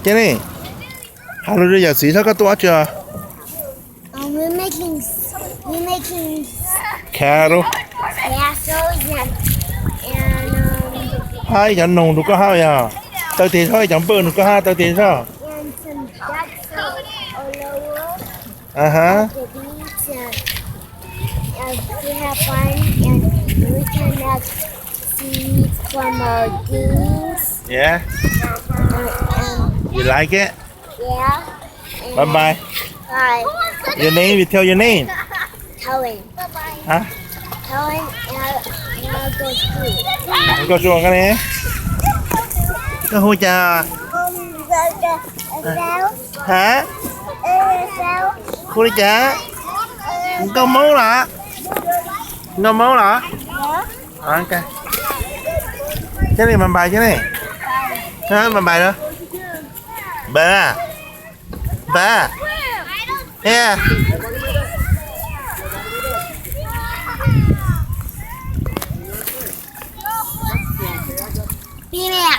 Jenny, 하루를 야시사 갔다 왔죠? We're making Carol. castles and Hai chẳng nồng được có hai à? Tao thì thôi chẳng bự được có hai tao thì sao? and some ducks all over Uh-huh. the beach to have fun and we can see from our games Yeah. You like it? yeah. Bye bye. Bye. Your name, you tell your name. Cohen. Hả? Cohen and I'll go through. Có xuống cái này. Có hôi trà. Sao? Hả? Sao? Hôi trà. Có máu là. Có máu là. Ok. Cái này mà bài chứ này. Hả? Mà bài đó. Ba. Ba. Yeah. Female.